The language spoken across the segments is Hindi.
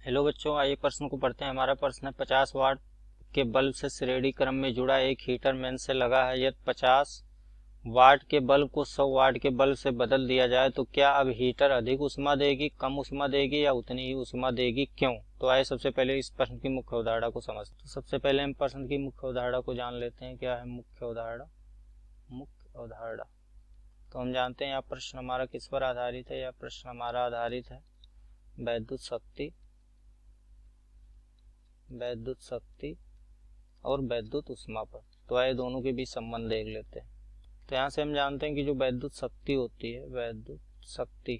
हेलो बच्चों, आइए प्रश्न को पढ़ते हैं। हमारा प्रश्न है 50 वाट के बल्ब से श्रेणी क्रम में जुड़ा एक हीटर मेन से लगा है। यदि 50 वाट के बल्ब को 100 वाट के बल्ब से बदल दिया जाए तो क्या अब हीटर अधिक ऊष्मा देगी, कम ऊष्मा देगी या उतनी ही ऊष्मा देगी, क्यों? तो आइए सबसे पहले इस प्रश्न की मुख्य अवधारणा को समझते हैं। तो सबसे पहले हम प्रश्न की मुख्य अवधारणा को जान लेते हैं। क्या है मुख्य अवधारणा? मुख्य अवधारणा तो हम जानते हैं यह प्रश्न हमारा किस पर आधारित है। यह प्रश्न हमारा आधारित है वैद्युत शक्ति और वैद्युत ऊष्मा पर। तो आइए दोनों के बीच संबंध देख लेते हैं। तो यहाँ से हम जानते हैं कि जो वैद्युत शक्ति होती है, वैद्युत शक्ति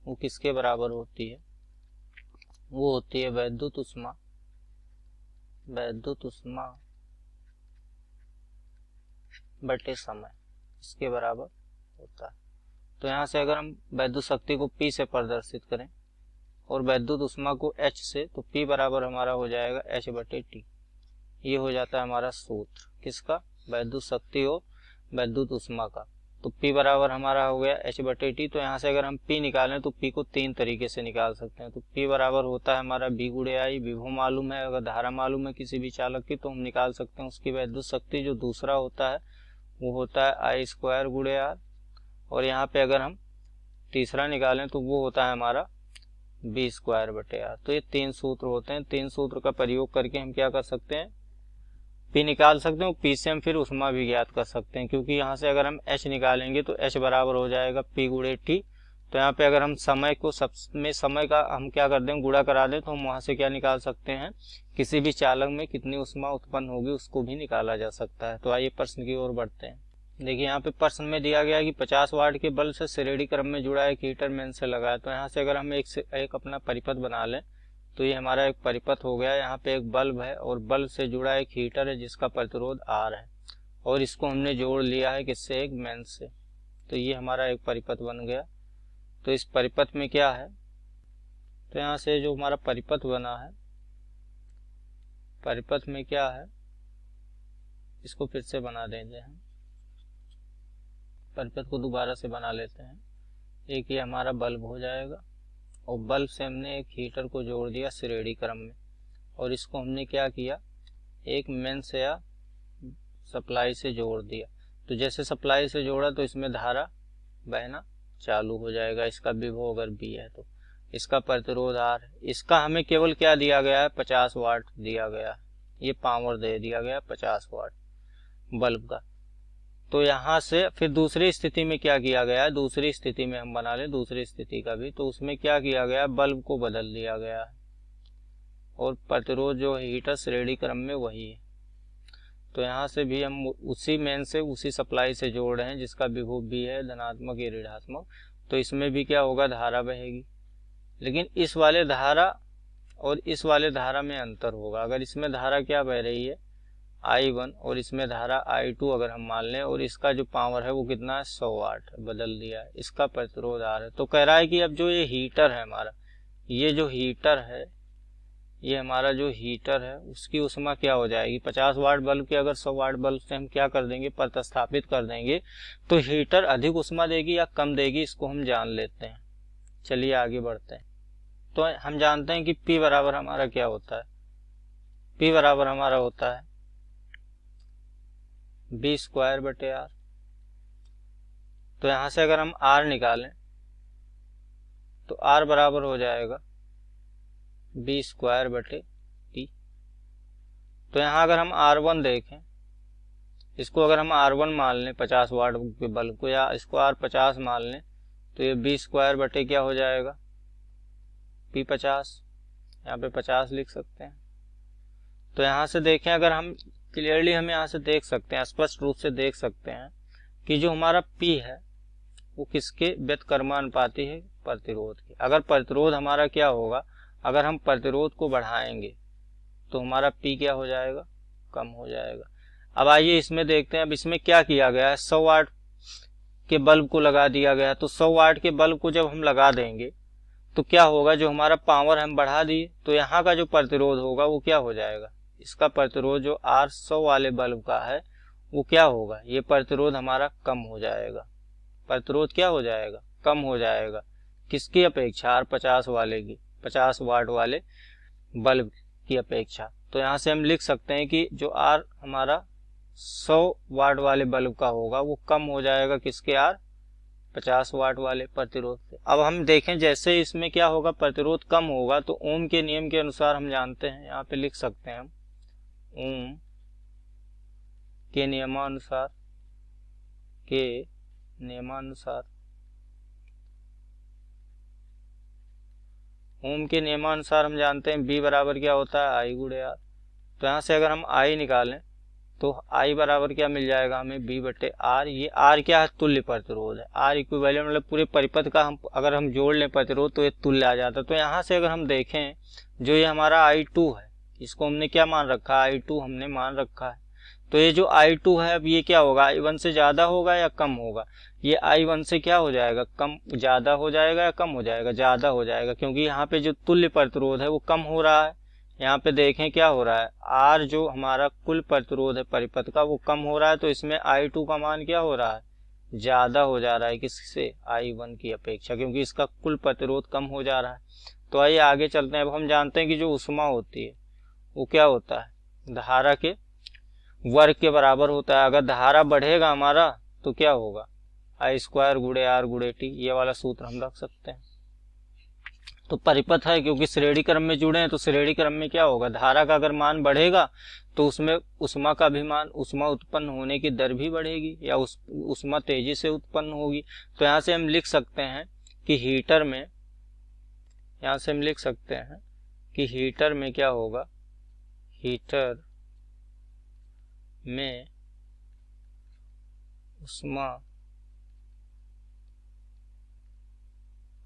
वो किसके बराबर होती है? वो होती है वैद्युत ऊष्मा बटे समय, इसके बराबर होता है। तो यहाँ से अगर हम वैद्युत शक्ति को P से प्रदर्शित करें और वैद्युत ऊष्मा को H से, तो P बराबर हमारा हो जाएगा H बटे T। ये हो जाता है हमारा सूत्र किसका? वैद्युत शक्ति और वैद्युत ऊष्मा का। तो P बराबर हमारा हो गया H बटे T। तो यहाँ से अगर हम P निकालें तो P को तीन तरीके से निकाल सकते हैं। तो P बराबर होता है हमारा V गुणे I। विभव मालूम है, अगर धारा मालूम है किसी भी चालक की, तो हम निकाल सकते हैं उसकी वैद्युत शक्ति। जो दूसरा होता है वो होता है I स्क्वायर गुणे R। और यहाँ पे अगर हम तीसरा निकालें तो वो होता है हमारा V स्क्वायर बटे R। तो ये तीन सूत्र होते हैं। तीन सूत्र का प्रयोग करके हम क्या कर सकते हैं? P निकाल सकते हैं। P से हम फिर ऊष्मा भी ज्ञात कर सकते हैं, क्योंकि यहाँ से अगर हम H निकालेंगे तो H बराबर हो जाएगा P गुणे T। तो यहाँ पे अगर हम समय का हम क्या कर दें, गुणा करा दें, तो हम वहाँ से क्या निकाल सकते हैं? किसी भी चालक में कितनी ऊष्मा उत्पन्न होगी उसको भी निकाला जा सकता है। तो आइए प्रश्न की ओर बढ़ते हैं। देखिए यहाँ पे प्रश्न में दिया गया है कि 50 वाट के बल्ब से श्रेणी क्रम में जुड़ा एक हीटर मेन से लगा है। तो यहाँ से अगर हम एक अपना परिपथ बना लें तो ये हमारा एक परिपथ हो गया। यहाँ पे एक बल्ब है और बल्ब से जुड़ा एक हीटर है जिसका प्रतिरोध R है, और इसको हमने जोड़ लिया है किससे? एक मेन से। तो ये हमारा एक परिपथ बन गया। तो इस परिपथ में क्या है? तो यहाँ से जो हमारा परिपथ बना है, परिपथ में क्या है, इसको फिर से बना देते हैं। परिपथ को दोबारा से बना लेते हैं। एक ये हमारा बल्ब हो जाएगा और बल्ब से हमने एक हीटर को जोड़ दिया श्रेणी क्रम में, और इसको हमने क्या किया? एक मेन से या सप्लाई से जोड़ दिया। तो जैसे सप्लाई से जोड़ा तो इसमें धारा बहना चालू हो जाएगा। इसका विभव अगर B है तो इसका प्रतिरोध R है। इसका हमें केवल क्या दिया गया है? 50 वाट दिया गया है। ये पावर दे दिया गया 50 वाट बल्ब का। तो यहाँ से फिर दूसरी स्थिति में क्या किया गया है? दूसरी स्थिति में हम बना लें दूसरी स्थिति का भी। तो उसमें क्या किया गया? बल्ब को बदल दिया गया है और प्रतिरोध जो हीटर श्रेणी क्रम में वही है। तो यहाँ से भी हम उसी मेन से उसी सप्लाई से जोड़ रहे हैं जिसका विभव B है, धनात्मक या ऋणात्मक। तो इसमें भी क्या होगा? धारा बहेगी। लेकिन इस वाले धारा और इस वाले धारा में अंतर होगा। अगर इसमें धारा क्या बह रही है? I1 और इसमें धारा I2 अगर हम मान लें, और इसका जो पावर है वो कितना है? 100 वाट बदल दिया है। इसका प्रतिरोध R है। तो कह रहा है कि अब जो ये हीटर है हमारा, ये जो हीटर है, ये हमारा जो हीटर है उसकी ऊष्मा क्या हो जाएगी? 50 वाट बल्ब की अगर 100 वाट बल्ब से हम क्या कर देंगे? प्रतिस्थापित कर देंगे, तो हीटर अधिक ऊष्मा देगी या कम देगी, इसको हम जान लेते हैं। चलिए आगे बढ़ते हैं। तो हम जानते हैं कि P बराबर हमारा क्या होता है? P बराबर हमारा होता है B स्क्वायर बटे R। तो यहां से अगर हम R निकालें तो R बराबर हो जाएगा B स्क्वायर बटे T। तो यहाँ अगर हम R1 देखें, इसको अगर हम R1 मान लें 50 वाट के बल्ब को, या इसको R50 मान लें, तो ये B स्क्वायर बटे क्या हो जाएगा? P50। यहाँ पे 50 लिख सकते हैं। तो यहाँ से देखें, अगर हम क्लियरली हम यहाँ से देख सकते हैं, स्पष्ट रूप से देख सकते हैं कि जो हमारा P है वो किसके व्युत्क्रमानुपाती है? प्रतिरोध के। अगर प्रतिरोध हमारा क्या होगा? अगर हम प्रतिरोध को बढ़ाएंगे तो हमारा P क्या हो जाएगा? कम हो जाएगा। अब आइए इसमें देखते हैं। अब इसमें क्या किया गया है? 100 वाट के बल्ब को लगा दिया गया। तो 100 वाट के बल्ब को जब हम लगा देंगे तो क्या होगा? जो हमारा पावर हम बढ़ा दिए, तो यहाँ का जो प्रतिरोध होगा वो क्या हो जाएगा? इसका प्रतिरोध जो R100 वाले बल्ब का है वो क्या होगा? ये प्रतिरोध हमारा कम हो जाएगा। प्रतिरोध क्या हो जाएगा? कम हो जाएगा। किसकी अपेक्षा, R50 वाले की, 50 वाट वाले बल्ब की अपेक्षा। तो यहाँ से हम लिख सकते हैं कि जो R हमारा 100 वाट वाले बल्ब का होगा वो कम हो जाएगा किसके, R50 वाट वाले प्रतिरोध से। अब हम देखें जैसे इसमें क्या होगा, प्रतिरोध कम होगा तो ओम के नियम के अनुसार हम जानते हैं, यहाँ पे लिख सकते हैं हम ओम के नियमानुसार, ओम के नियमानुसार हम जानते हैं B बराबर क्या होता है, I गुणे R। तो यहाँ से अगर हम I निकालें तो I बराबर क्या मिल जाएगा हमें, B बटे R। ये R क्या है, तुल्य प्रतिरोध है। R इक्विवेलेंट मतलब पूरे परिपथ का हम अगर हम जोड़ लें प्रतिरोध तो ये तुल्य आ जाता है। तो यहाँ से अगर हम देखें जो ये हमारा I2 है, इसको हमने क्या मान रखा है, I2 हमने मान रखा है। तो ये जो I2 है अब ये क्या होगा, I1 से ज़्यादा होगा या कम होगा, ये I1 से क्या हो जाएगा, कम, ज़्यादा हो जाएगा या कम हो जाएगा, ज़्यादा हो जाएगा, क्योंकि यहाँ पे जो तुल्य प्रतिरोध है वो कम हो रहा है। यहाँ पे देखें क्या हो रहा है, R जो हमारा कुल प्रतिरोध है परिपथ का वो कम हो रहा है, तो इसमें I2 का मान क्या हो रहा है, ज़्यादा हो जा रहा है किससे, I1 की अपेक्षा, क्योंकि इसका कुल प्रतिरोध कम हो जा रहा है। तो आइए आगे चलते हैं। अब हम जानते हैं कि जो ऊष्मा होती है वो क्या होता है, धारा के वर्ग के बराबर होता है। अगर धारा बढ़ेगा हमारा तो क्या होगा, I² गुणे R गुणे T, ये वाला सूत्र हम रख सकते हैं। तो परिपथ है क्योंकि श्रेणी क्रम में जुड़े हैं, तो श्रेणी क्रम में क्या होगा, धारा का अगर मान बढ़ेगा तो उसमें ऊष्मा का भी मान, ऊष्मा उत्पन्न होने की दर भी बढ़ेगी या ऊष्मा तेजी से उत्पन्न होगी। तो यहाँ से हम लिख सकते हैं कि हीटर में, यहाँ से हम लिख सकते हैं कि हीटर में क्या होगा, हीटर में ऊष्मा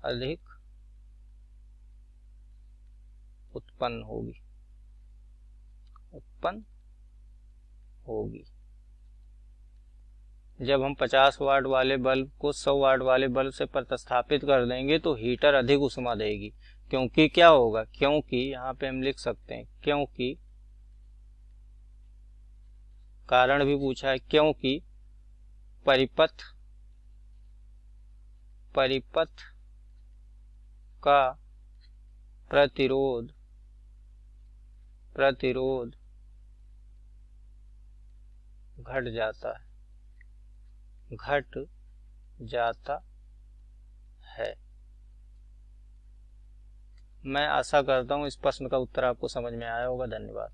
अधिक उत्पन्न होगी। जब हम 50 वाट वाले बल्ब को 100 वाट वाले बल्ब से प्रतिस्थापित कर देंगे तो हीटर अधिक ऊष्मा देगी। क्योंकि क्या होगा, क्योंकि यहाँ पे हम लिख सकते हैं, क्योंकि कारण भी पूछा है, क्योंकि परिपथ का प्रतिरोध घट जाता है। मैं आशा करता हूँ इस प्रश्न का उत्तर आपको समझ में आया होगा। धन्यवाद।